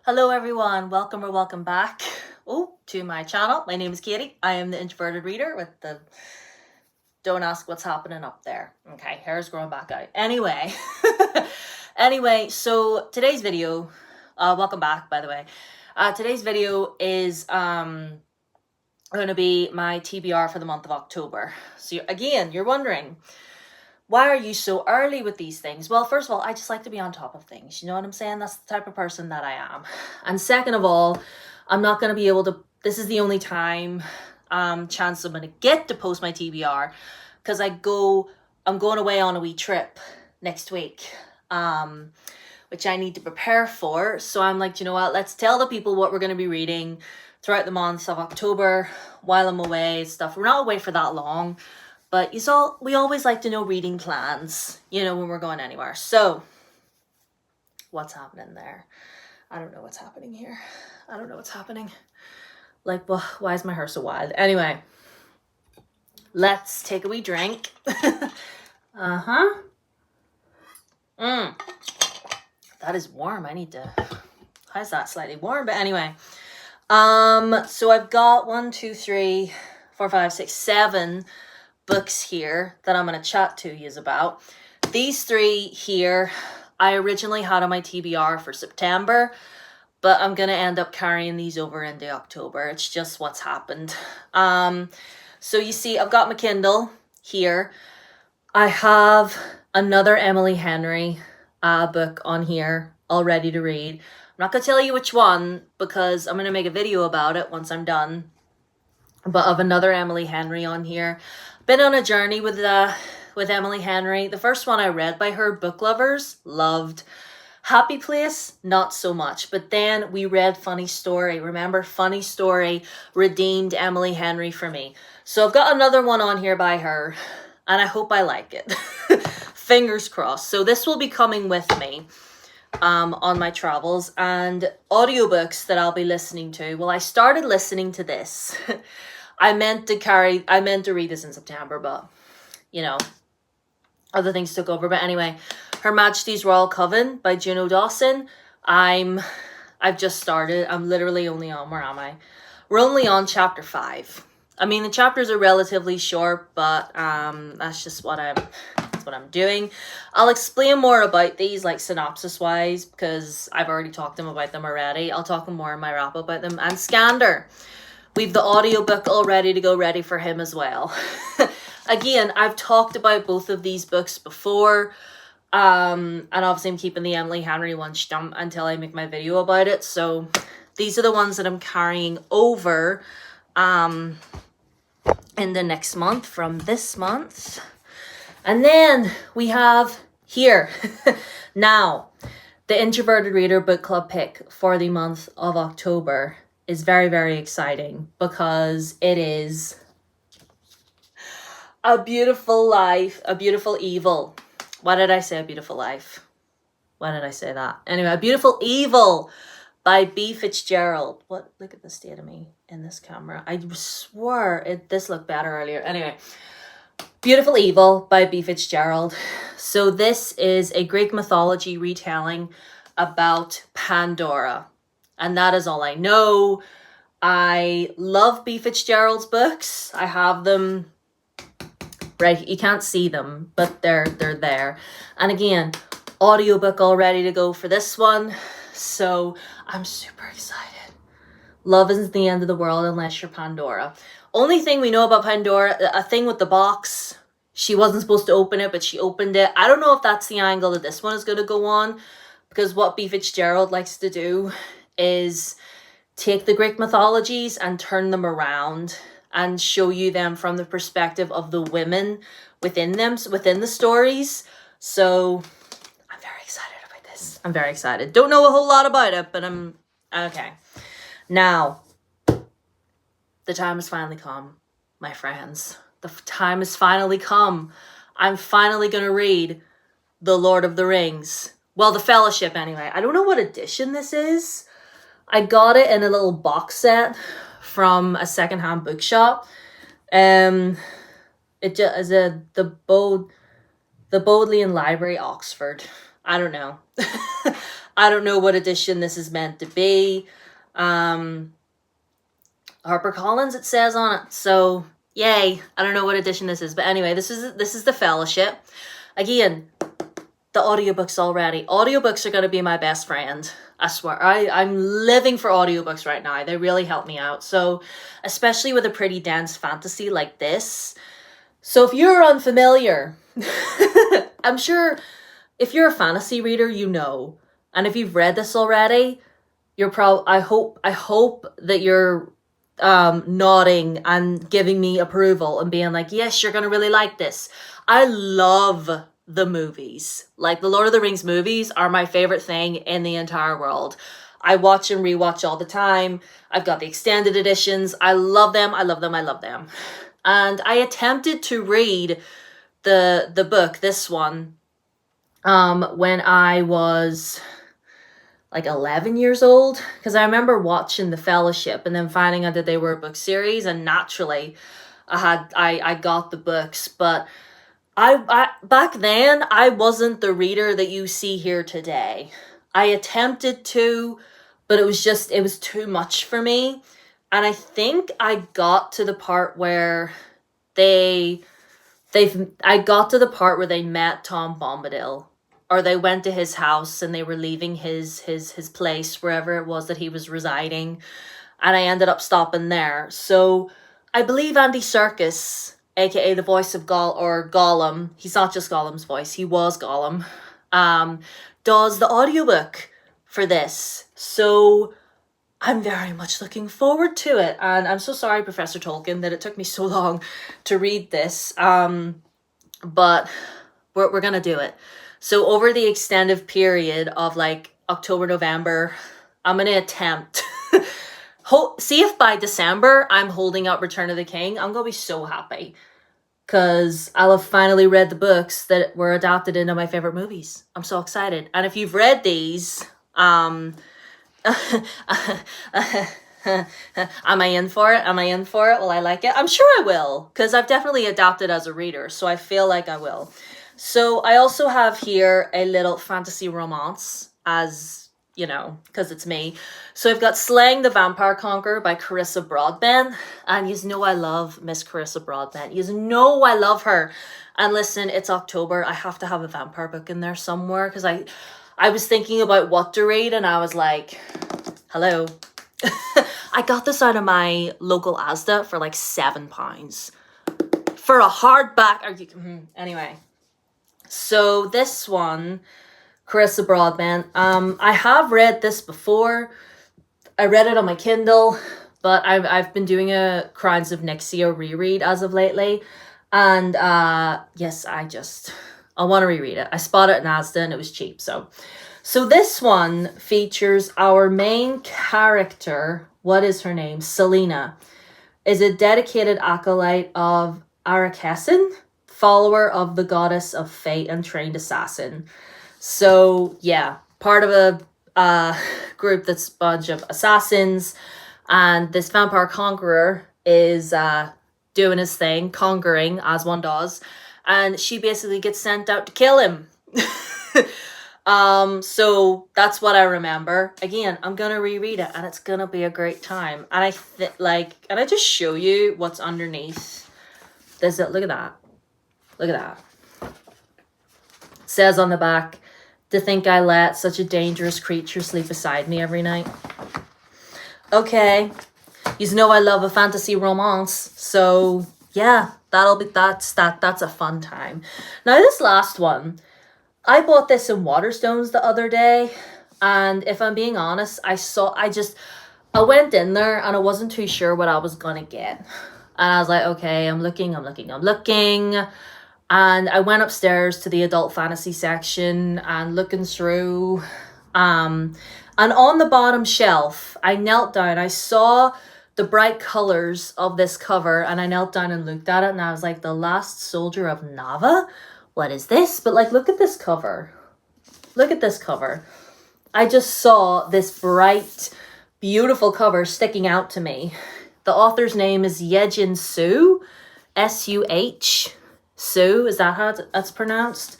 Hello everyone, welcome or welcome back to my channel. My name is Katie. I am the introverted reader with the don't ask what's happening up there. Okay, hair's growing back out. Anyway, so today's video, welcome back by the way. Today's video is going to be my TBR for the month of October. So again, you're wondering, why are you so early with these things? Well, first of all, I just like to be on top of things. You know what I'm saying? That's the type of person that I am. And second of all, I'm not going to be able to, this is the only time, chance I'm going to get to post my TBR because I'm going away on a wee trip next week, which I need to prepare for. So I'm like, you know what? Let's tell the people what we're going to be reading throughout the month of October while I'm away and stuff. We're not away for that long. But we always like to know reading plans, when we're going anywhere. So, what's happening there? I don't know what's happening here. I don't know what's happening. Like, well, why is my hair so wild? Anyway, let's take a wee drink. That is warm. How's that? Slightly warm, but anyway. So I've got 1, 2, 3, 4, 5, 6, 7 books here that I'm going to chat to you about. These 3 here, I originally had on my TBR for September, but I'm going to end up carrying these over into October. It's just what's happened. So you see, I've got my Kindle here. I have another Emily Henry book on here all ready to read. I'm not going to tell you which one because I'm going to make a video about it once I'm done. But of another Emily Henry on here. Been on a journey with Emily Henry. The first one I read by her, Book Lovers, loved. Happy Place, not so much. But then we read Funny Story. Remember, Funny Story redeemed Emily Henry for me. So I've got another one on here by her, and I hope I like it. Fingers crossed. So this will be coming with me on my travels, and audiobooks that I'll be listening to. Well, I started listening to this. I meant to read this in September, but other things took over. But anyway, Her Majesty's Royal Coven by Juno Dawson. I've just started. I'm literally only on, where am I? We're only on chapter 5. I mean, the chapters are relatively short, but that's just what I'm doing. I'll explain more about these, like synopsis wise, because I've already talked about them already. I'll talk more in my wrap up about them. And Scander, we've the audiobook all ready to go, ready for him as well. Again, I've talked about both of these books before, and obviously I'm keeping the Emily Henry one stump until I make my video about it. So these are the ones that I'm carrying over in the next month from this month. And then we have here, now, the Introverted Reader Book Club pick for the month of October is very, very exciting because it is A Beautiful Life, A Beautiful Evil. Why did I say A Beautiful Life? Why did I say that? Anyway, A Beautiful Evil by B. Fitzgerald. Look at the state of me in this camera. I swore this looked better earlier. Anyway. Beautiful Evil by B. Fitzgerald. So this is a Greek mythology retelling about Pandora. And that is all I know. I love B. Fitzgerald's books. I have them, right, you can't see them, but they're there. And again, audiobook all ready to go for this one. So I'm super excited. Love isn't the end of the world unless you're Pandora. Only thing we know about Pandora, a thing with the box. She wasn't supposed to open it, but she opened it. I don't know if that's the angle that this one is going to go on, because what B. Fitzgerald likes to do is take the Greek mythologies and turn them around and show you them from the perspective of the women within them, within the stories. So I'm very excited about this. I'm very excited. Don't know a whole lot about it, but I'm okay. Now, the time has finally come, my friends. The time has finally come. I'm finally going to read The Lord of the Rings. Well, The Fellowship anyway. I don't know what edition this is. I got it in a little box set from a secondhand bookshop. It just is the Bodleian Library, Oxford. I don't know. I don't know what edition this is meant to be. HarperCollins, it says on it. So yay. I don't know what edition this is. But anyway, this is The Fellowship. Again, the audiobooks already. Audiobooks are going to be my best friend. I swear. I'm living for audiobooks right now. They really help me out. So especially with a pretty dense fantasy like this. So if you're unfamiliar, I'm sure if you're a fantasy reader, you know. And if you've read this already, I hope that you're nodding and giving me approval and being like, yes, you're going to really like this. I love the movies. Like the Lord of the Rings movies are my favorite thing in the entire world. I watch and rewatch all the time. I've got the extended editions. I love them. I love them. I love them. And I attempted to read the book, this one, when I was like 11 years old, because I remember watching The Fellowship and then finding out that they were a book series, and naturally I got the books. But I back then I wasn't the reader that you see here today. I attempted to, but it was too much for me. And I think I got to the part where I got to the part where they met Tom Bombadil, or they went to his house and they were leaving his place, wherever it was that he was residing. And I ended up stopping there. So I believe Andy Serkis, aka the voice of Gollum, he's not just Gollum's voice, he was Gollum, does the audiobook for this. So I'm very much looking forward to it. And I'm so sorry, Professor Tolkien, that it took me so long to read this. But we're going to do it. So over the extended period of like October, November, I'm going to attempt. See if by December I'm holding up Return of the King. I'm going to be so happy. Because I'll have finally read the books that were adapted into my favorite movies. I'm so excited. And if you've read these, am I in for it? Am I in for it? Will I like it? I'm sure I will, because I've definitely adapted as a reader, so I feel like I will. So I also have here a little fantasy romance, as you know, because it's me. So I've got Slaying the Vampire Conqueror by Carissa Broadbent, and you know I love Miss Carissa Broadbent. You know I love her. And listen, it's October. I have to have a vampire book in there somewhere, because I was thinking about what to read, and I was like, hello. I got this out of my local Asda for like £7 for a hardback. Anyway, so this one, Carissa Broadbent, I have read this before. I read it on my Kindle, but I've been doing a Crimes of Nixia reread as of lately, and yes, I want to reread it. I spotted it in Asda and it was cheap, so this one features our main character. What is her name? Selena is a dedicated acolyte of Arakessin, follower of the goddess of fate and trained assassin. So yeah, part of a group that's a bunch of assassins, and this vampire conqueror is doing his thing, conquering as one does, and she basically gets sent out to kill him. So that's what I remember. Again, I'm gonna reread it, and it's gonna be a great time. And can I just show you what's underneath? Look at that. Look at that. It says on the back, to think I let such a dangerous creature sleep beside me every night. Okay. You know I love a fantasy romance. So yeah, that's a fun time. Now this last one, I bought this in Waterstones the other day, and if I'm being honest, I went in there and I wasn't too sure what I was gonna get. And I was like, okay, I'm looking. And I went upstairs to the adult fantasy section and looking through, and on the bottom shelf, I knelt down. I saw the bright colors of this cover, and I knelt down and looked at it, and I was like, The Last Soldier of Nava? What is this? But like, look at this cover. Look at this cover. I just saw this bright, beautiful cover sticking out to me. The author's name is Yejin Su, S-U-H. Sue, is that how that's pronounced?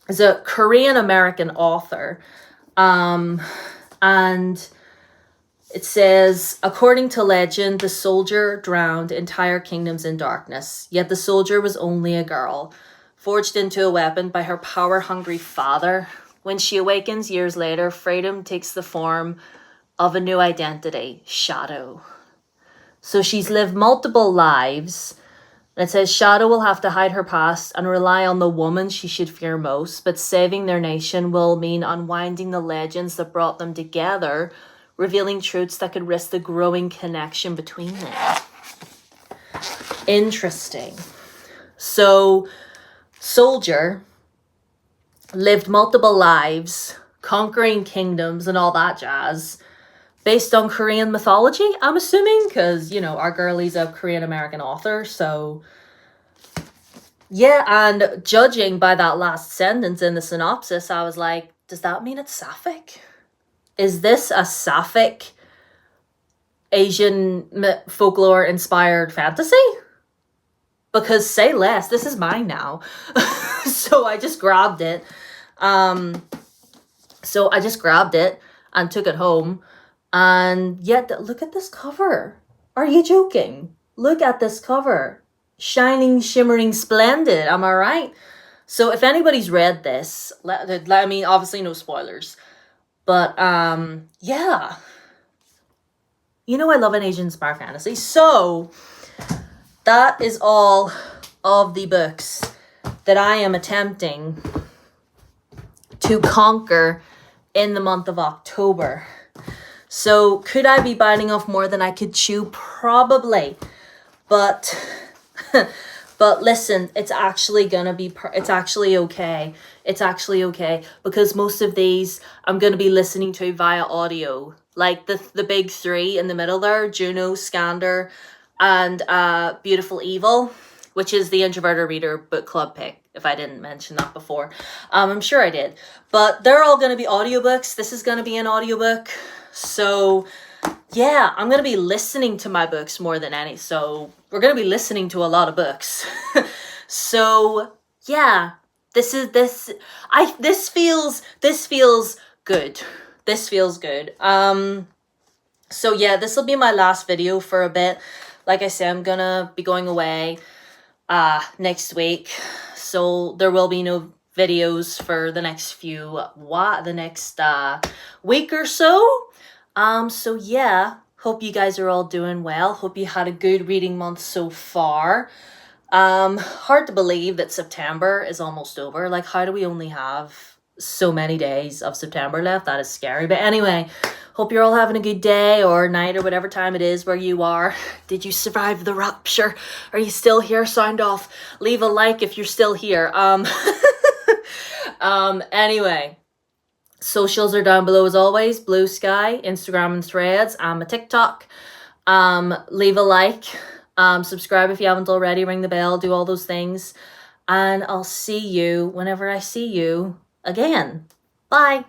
is a Korean-American author. And it says, according to legend, the soldier drowned entire kingdoms in darkness. Yet the soldier was only a girl, forged into a weapon by her power-hungry father. When she awakens years later, freedom takes the form of a new identity, Shadow. So she's lived multiple lives. And it says, Shadow will have to hide her past and rely on the woman she should fear most, but saving their nation will mean unwinding the legends that brought them together, revealing truths that could risk the growing connection between them. Interesting. So, soldier lived multiple lives, conquering kingdoms and all that jazz, based on Korean mythology, I'm assuming, because, you know, our girlie's a Korean-American author, so... Yeah, and judging by that last sentence in the synopsis, I was like, does that mean it's sapphic? Is this a sapphic Asian folklore-inspired fantasy? Because say less, this is mine now. So I just grabbed it. And took it home. And yet, look at this cover. Are you joking? Look at this cover. Shining, shimmering, splendid. Am I right? So if anybody's read this, I mean, obviously no spoilers. But, yeah. You know I love an Asian-inspired fantasy. So, that is all of the books that I am attempting to conquer in the month of October. So could I be biting off more than I could chew? Probably. But listen, it's actually gonna be, it's actually okay. It's actually okay because most of these I'm gonna be listening to via audio. Like the big three in the middle there, Juno, Scander, and Beautiful Evil, which is the Introverted Reader book club pick, if I didn't mention that before. I'm sure I did. But they're all going to be audiobooks. This is going to be an audiobook. So, yeah, I'm going to be listening to my books more than any. So, we're going to be listening to a lot of books. So, yeah, this feels good. This feels good. So, yeah, this will be my last video for a bit. Like I said, I'm going to be going away next week, so there will be no videos for the next week or so. So yeah, hope you guys are all doing well. Hope you had a good reading month so far. Hard to believe that September is almost over. Like, how do we only have so many days of September left? That is scary. But anyway, hope you're all having a good day or night or whatever time it is where you are. Did you survive the rapture? Are you still here? Sound off. Leave a like if you're still here. Anyway, socials are down below as always. Blue Sky, Instagram and Threads. I'm a TikTok. Leave a like. Subscribe if you haven't already. Ring the bell. Do all those things. And I'll see you whenever I see you again. Bye.